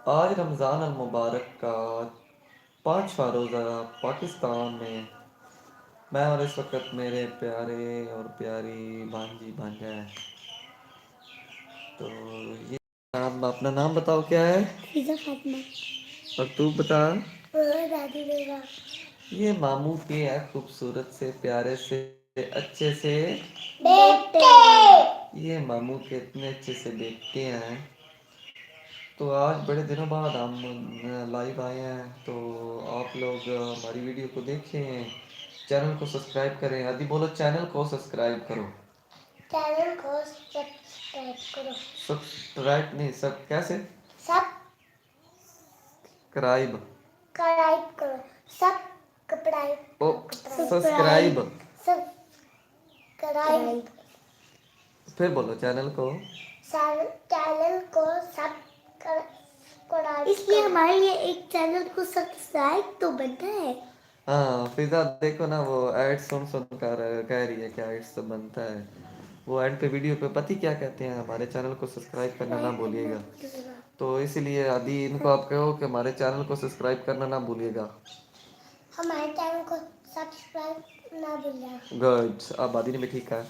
आज रमज़ान अल मुबारक का 5वां रोज़ा पाकिस्तान में। मैं और इस वक्त मेरे प्यारे और प्यारी भांजी भांजा है। तो ये नाम, अपना नाम बताओ क्या है? फिजा फातिमा। और तू बता। दादी देगा। ये मामू के है खूबसूरत से, प्यारे से, अच्छे से बेटे। ये मामू के इतने अच्छे से बेटे हैं। तो आज बड़े दिनों बाद हम लाइव आए हैं, तो आप लोग हमारी वीडियो को देखें, चैनल को सब्सक्राइब करें। आदि बोलो, चैनल को सब्सक्राइब करो। चैनल को सब्सक्राइब करो। सब्सक्राइब नहीं, सब कैसे? सब क्राइब सब्सक्राइब करो। सब कपड़ाइब। ओ, सब्सक्राइब। सब्सक्राइब। फिर बोलो, चैनल को चैनल को सब्सक्राइब। इसलिए हमारे लिए एक चैनल को सब्सक्राइब तो बनता है। हाँ फिजा देखो ना, वो ऐड सुन सुन कर कह रही है कि ऐड से बनता है। वो ऐड पे वीडियो पे पति क्या कहते हैं, हमारे चैनल को सब्सक्राइब करना ना भूलिएगा। तो इसीलिए आदि इनको आप कहो कि हमारे चैनल को सब्सक्राइब करना ना भूलिएगा। हमारे चैनल को सब्सक्राइब ना भूलिएगा। गुड, अब आदि ने भी ठीक कहा।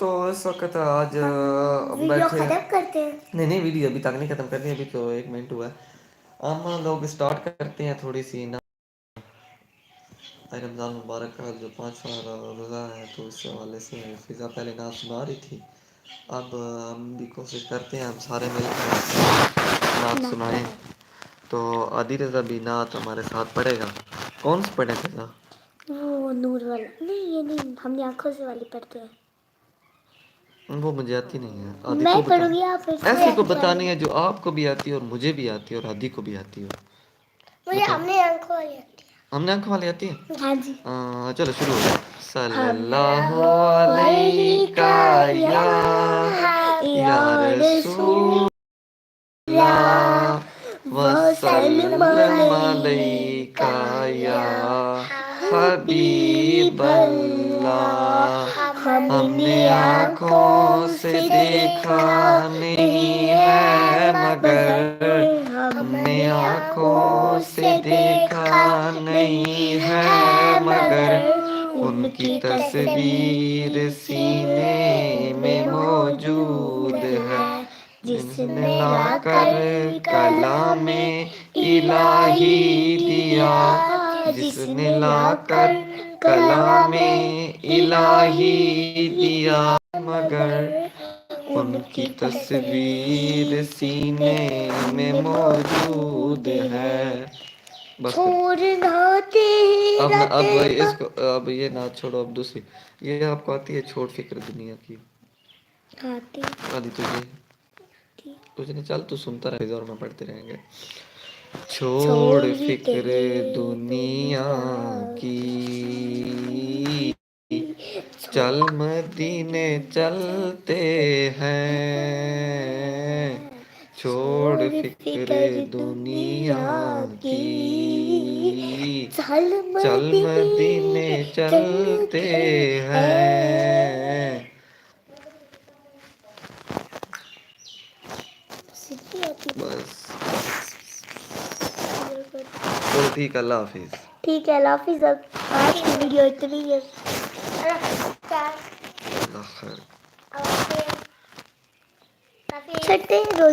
तो इस वक्त आज वीडियो खत्म करते हैं। नहीं नहीं, वीडियो अभी तक नहीं खत्म करनी, अभी तो 1 मिनट हुआ है। हम लोग स्टार्ट करते हैं थोड़ी सी ना। रमज़ान मुबारक का जो 5वां रोज़ा है, तो इस हवाले से फिज़ा पहले नात सुना रही थी। अब हम भी कोशिश करते हैं हम सारे मिलकर नात सुनाएं। तो आदि रज़ा भी नात हमारे साथ पढ़ेगा। कौन सा पढ़े फिज़ा? वो नूर वाला नहीं, ये नहीं, हमने आंखों से वाली पढ़ते हैं। वो मुझे आती नहीं है। आदि मैं को बता, पढ़ूंगी, आप फिर ऐसी को बतानी है जो आपको भी आती है और मुझे भी आती है और आदि को भी आती है। मुझे हमने आंखों वाली आती है। हमने आंखों वाली आती है। हाँ जी। चलो शुरू हो। सल्लल्लाहु अलैका या रसूल वसल्लम अलैका या हबीबल्लाह। हमने आँखों से देखा नहीं है मगर, हमने आँखों से देखा नहीं है मगर, उनकी तस्वीर सीने में मौजूद है। जिसने लाकर कलामे इलाही दिया, जिसने लाकर कलामे इलाही दिया मगर, उनकी तस्वीर सीने में मौजूद है। बस अब इसको, अब ये ना छोड़ो, अब दूसरी। ये आपको आती है, छोड़ फिक्र दुनिया की? आती तुझे नहीं, चल तू सुनता रहे और मैं पढ़ते रहेंगे। छोड़ फिक्र दुनिया की, चल मदीने चलते हैं। छोड़ फिक्र दुनिया की, चल मदीने चलते हैं। बस तो ठीक, अल्लाह हाफिज। ठीक है, अल्लाह हाफिज। अब आज की वीडियो इतनी है। अल्लाह खैर। छठे रोज